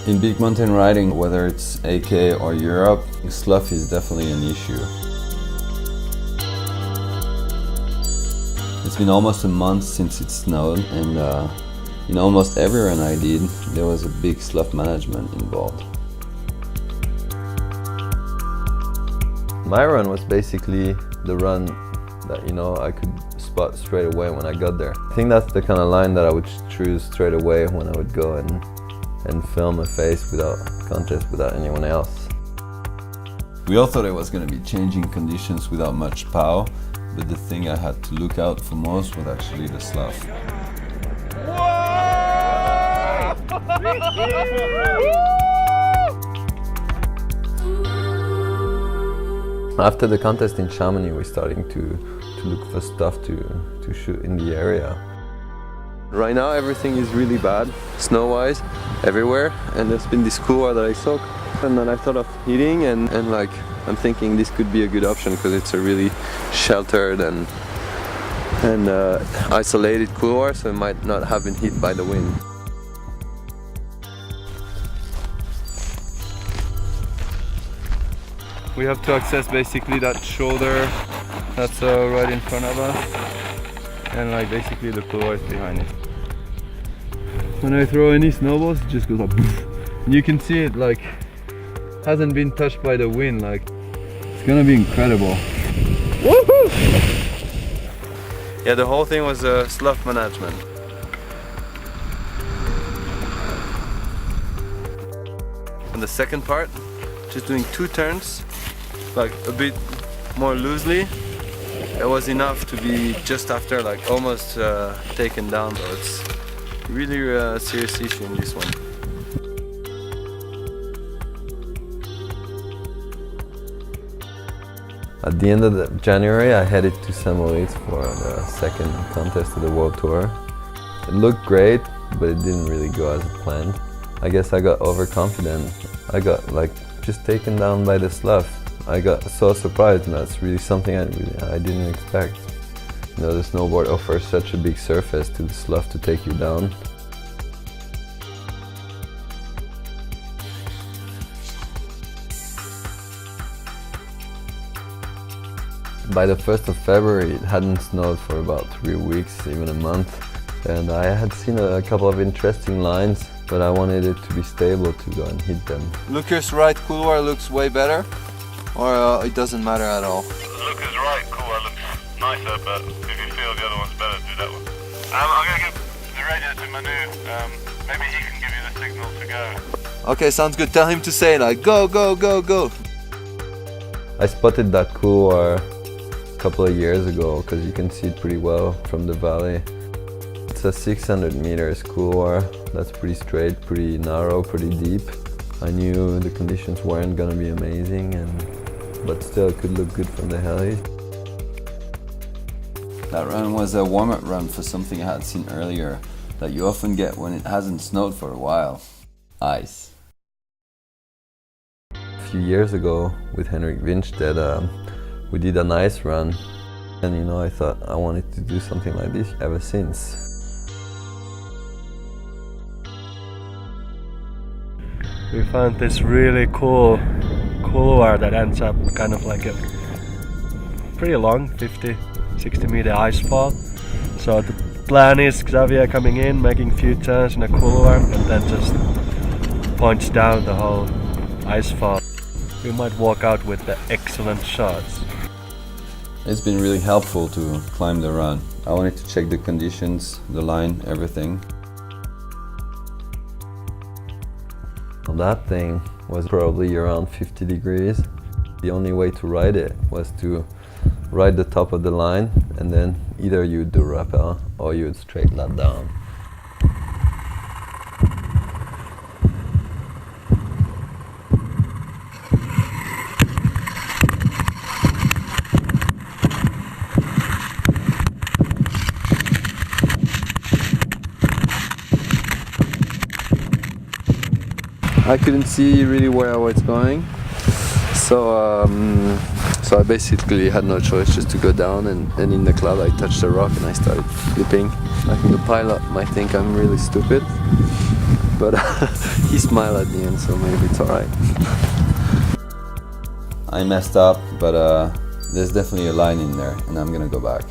In big mountain riding, whether it's AK or Europe, slough is definitely an issue. It's been almost a month since it snowed, and in almost every run I did, there was a big slough management involved. My run was basically the run that I could spot straight away when I got there. I think that's the kind of line that I would choose straight away when I would go and film a face without contest, without anyone else. We all thought it was going to be changing conditions without much pow, but the thing I had to look out for most was actually the slough. After the contest in Chamonix, we're starting to look for stuff to shoot in the area. Right now everything is really bad, snow-wise, everywhere, and there's been this couloir that I saw, and then I thought of hitting, and I'm thinking this could be a good option because it's a really sheltered and isolated couloir, so it might not have been hit by the wind. We have to access basically that shoulder that's right in front of us, and basically the couloir is behind it. When I throw any snowballs, it just goes up. And you can see it hasn't been touched by the wind. It's gonna be incredible. Woohoo! Yeah, the whole thing was slough management. And the second part, just doing 2 turns, a bit more loosely. It was enough to be just after almost taken down, though. It's really a serious issue in this one. At the end of January, I headed to St. Moritz for the second contest of the World Tour. It looked great, but it didn't really go as planned. I guess I got overconfident. I got just taken down by the slough. I got so surprised, and that's really something I didn't expect. The snowboard offers such a big surface to the slough to take you down. By the 1st of February, it hadn't snowed for about 3 weeks, even a month. And I had seen a couple of interesting lines, but I wanted it to be stable to go and hit them. Lucas' right couloir looks way better, or it doesn't matter at all? Lucas' right couloir looks nicer, but if you feel the other one's better, do that one. I'm going to give the radio to Manu. Maybe he can give you the signal to go. Okay, sounds good. Tell him to say go, go, go, go. I spotted that couloir a couple of years ago because you can see it pretty well from the valley. It's a 600 meters couloir that's pretty straight, pretty narrow, pretty deep. I knew the conditions weren't gonna be amazing, but still it could look good from the heli. That run was a warm-up run for something I had seen earlier that you often get when it hasn't snowed for a while: ice. A few years ago with Henrik Winstedt, we did an ice run, and I thought I wanted to do something like this ever since. We found this really cool couloir that ends up kind of like a pretty long 50-60 meter ice fall. So the plan is Xavier coming in, making a few turns in a couloir, and then just points down the whole ice fall. We might walk out with the excellent shots. It's been really helpful to climb the run. I wanted to check the conditions, the line, everything. That thing was probably around 50 degrees. The only way to ride it was to ride the top of the line, and then either you'd do rappel or you'd straight lap down. I couldn't see really where I was going, so I basically had no choice just to go down, and in the cloud I touched a rock and I started flipping. I think the pilot might think I'm really stupid, but he smiled at the end, so maybe it's alright. I messed up, but there's definitely a line in there, and I'm gonna go back.